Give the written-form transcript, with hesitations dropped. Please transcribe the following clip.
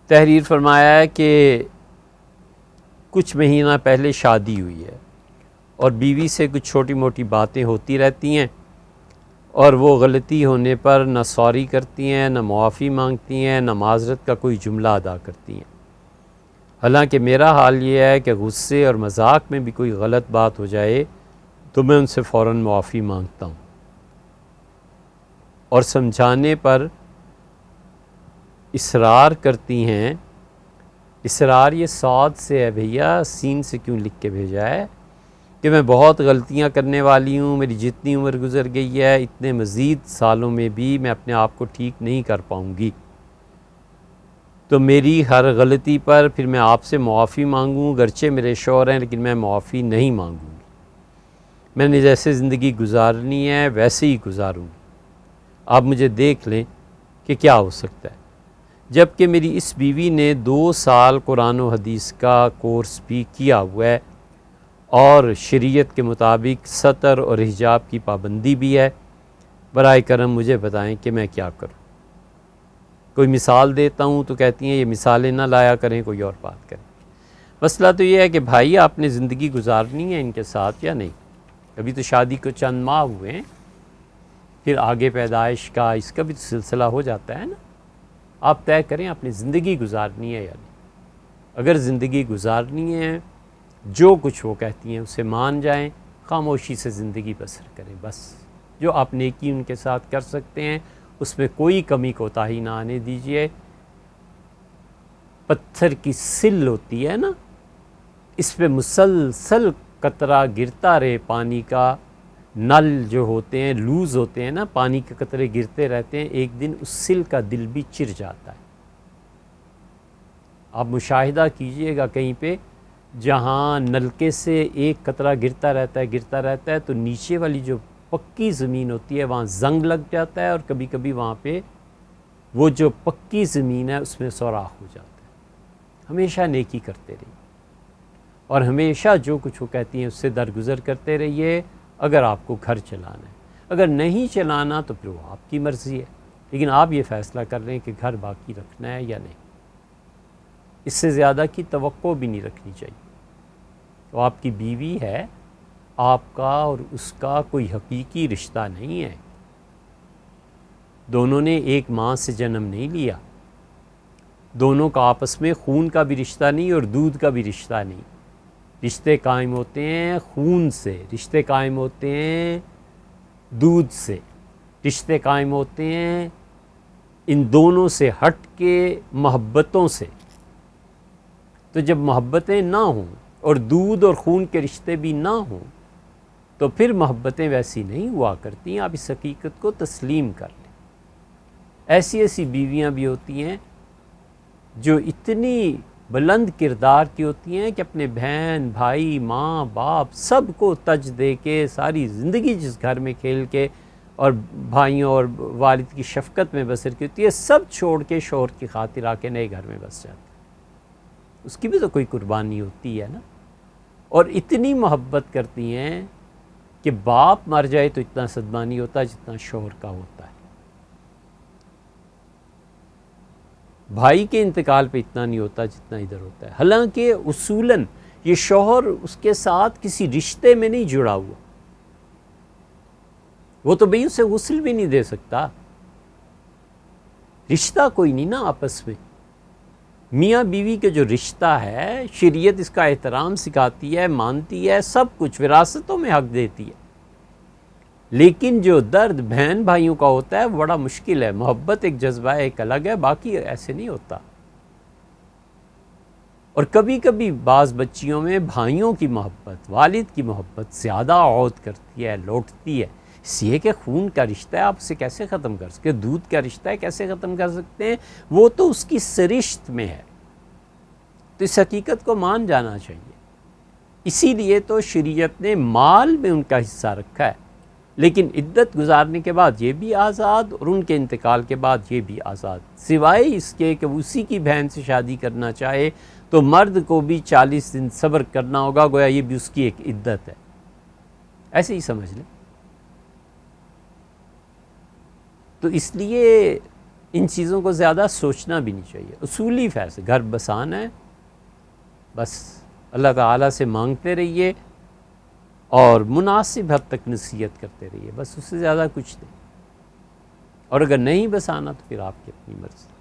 تحریر فرمایا ہے کہ کچھ مہینہ پہلے شادی ہوئی ہے اور بیوی سے کچھ چھوٹی موٹی باتیں ہوتی رہتی ہیں اور وہ غلطی ہونے پر نہ سوری کرتی ہیں، نہ معافی مانگتی ہیں، نہ معذرت کا کوئی جملہ ادا کرتی ہیں۔ حالانکہ میرا حال یہ ہے کہ غصے اور مذاق میں بھی کوئی غلط بات ہو جائے تو میں ان سے فوراً معافی مانگتا ہوں اور سمجھانے پر اصرار کرتی ہیں۔ اصرار یہ صاد سے ہے بھیا، سین سے کیوں لکھ کے بھیجا ہے؟ کہ میں بہت غلطیاں کرنے والی ہوں، میری جتنی عمر گزر گئی ہے اتنے مزید سالوں میں بھی میں اپنے آپ کو ٹھیک نہیں کر پاؤں گی، تو میری ہر غلطی پر پھر میں آپ سے معافی مانگوں، گرچہ میرے شوہر ہیں لیکن میں معافی نہیں مانگوں گی۔ میں نے جیسے زندگی گزارنی ہے ویسے ہی گزاروں گی، آپ مجھے دیکھ لیں کہ کیا ہو سکتا ہے۔ جبکہ میری اس بیوی نے 2 سال قرآن و حدیث کا کورس بھی کیا ہوا ہے اور شریعت کے مطابق ستر اور حجاب کی پابندی بھی ہے۔ برائے کرم مجھے بتائیں کہ میں کیا کروں؟ کوئی مثال دیتا ہوں تو کہتی ہیں یہ مثالیں نہ لایا کریں، کوئی اور بات کریں۔ مسئلہ تو یہ ہے کہ بھائی آپ نے زندگی گزارنی ہے ان کے ساتھ یا نہیں؟ ابھی تو شادی کو چند ماہ ہوئے ہیں، پھر آگے پیدائش کا اس کا بھی تو سلسلہ ہو جاتا ہے نا۔ آپ طے کریں اپنی زندگی گزارنی ہے یا نہیں۔ اگر زندگی گزارنی ہے، جو کچھ وہ کہتی ہیں اسے مان جائیں، خاموشی سے زندگی بسر کریں، بس جو آپ نیکی ان کے ساتھ کر سکتے ہیں اس میں کوئی کمی کوتاہی نہ آنے دیجیے۔ پتھر کی سل ہوتی ہے نا، اس پہ مسلسل قطرہ گرتا رہے پانی کا، نل جو ہوتے ہیں لوز ہوتے ہیں نا، پانی کے قطرے گرتے رہتے ہیں، ایک دن اس سل کا دل بھی چر جاتا ہے۔ آپ مشاہدہ کیجئے گا کہیں پہ جہاں نلکے سے ایک قطرہ گرتا رہتا ہے تو نیچے والی جو پکی زمین ہوتی ہے وہاں زنگ لگ جاتا ہے، اور کبھی کبھی وہاں پہ وہ جو پکی زمین ہے اس میں سوراخ ہو جاتا ہے۔ ہمیشہ نیکی کرتے رہیے اور ہمیشہ جو کچھ وہ کہتی ہیں اس سے درگزر کرتے رہیے۔ اگر آپ کو گھر چلانا ہے، اگر نہیں چلانا تو پھر وہ آپ کی مرضی ہے، لیکن آپ یہ فیصلہ کر رہے ہیں کہ گھر باقی رکھنا ہے یا نہیں۔ اس سے زیادہ کی توقع بھی نہیں رکھنی چاہیے۔ تو آپ کی بیوی ہے، آپ کا اور اس کا کوئی حقیقی رشتہ نہیں ہے، دونوں نے ایک ماں سے جنم نہیں لیا، دونوں کا آپس میں خون کا بھی رشتہ نہیں اور دودھ کا بھی رشتہ نہیں۔ رشتے قائم ہوتے ہیں خون سے، رشتے قائم ہوتے ہیں دودھ سے، رشتے قائم ہوتے ہیں ان دونوں سے ہٹ کے محبتوں سے۔ تو جب محبتیں نہ ہوں اور دودھ اور خون کے رشتے بھی نہ ہوں تو پھر محبتیں ویسی نہیں ہوا کرتی۔ آپ اس حقیقت کو تسلیم کر لیں۔ ایسی بیویاں بھی ہوتی ہیں جو اتنی بلند کردار کی ہوتی ہیں کہ اپنے بہن بھائی ماں باپ سب کو تج دے کے ساری زندگی جس گھر میں کھیل کے اور بھائیوں اور والد کی شفقت میں بسر کی ہوتی ہے، سب چھوڑ کے شوہر کی خاطر آ کے نئے گھر میں بس جاتی ہے۔ اس کی بھی تو کوئی قربانی ہوتی ہے نا، اور اتنی محبت کرتی ہیں کہ باپ مر جائے تو اتنا صدمہ نہیں ہوتا جتنا شوہر کا ہوتا ہے، بھائی کے انتقال پہ اتنا نہیں ہوتا جتنا ادھر ہوتا ہے۔ حالانکہ اصولاً یہ شوہر اس کے ساتھ کسی رشتے میں نہیں جڑا ہوا، وہ تو بھئی اسے غسل بھی نہیں دے سکتا، رشتہ کوئی نہیں نا آپس میں۔ میاں بیوی کے جو رشتہ ہے شریعت اس کا احترام سکھاتی ہے، مانتی ہے، سب کچھ وراثتوں میں حق دیتی ہے، لیکن جو درد بہن بھائیوں کا ہوتا ہے بڑا مشکل ہے۔ محبت ایک جذبہ ہے، ایک الگ ہے، باقی ایسے نہیں ہوتا۔ اور کبھی کبھی بعض بچیوں میں بھائیوں کی محبت، والد کی محبت زیادہ عود کرتی ہے، لوٹتی ہے، اس لیے کہ خون کا رشتہ ہے، آپ اسے کیسے ختم کر سکتے؟ دودھ کا رشتہ ہے، کیسے ختم کر سکتے ہیں؟ وہ تو اس کی سرشت میں ہے۔ تو اس حقیقت کو مان جانا چاہیے۔ اسی لیے تو شریعت نے مال میں ان کا حصہ رکھا ہے، لیکن عدت گزارنے کے بعد یہ بھی آزاد اور ان کے انتقال کے بعد یہ بھی آزاد، سوائے اس کے کہ اسی کی بہن سے شادی کرنا چاہے تو مرد کو بھی 40 دن صبر کرنا ہوگا، گویا یہ بھی اس کی ایک عدت ہے، ایسے ہی سمجھ لیں۔ تو اس لیے ان چیزوں کو زیادہ سوچنا بھی نہیں چاہیے. اصولی فیصلے، گھر بسانا ہے بس اللہ تعالیٰ سے مانگتے رہیے اور مناسب حد تک نصیحت کرتے رہیے، بس اس سے زیادہ کچھ نہیں. اور اگر نہیں بسانا تو پھر آپ کی اپنی مرضی.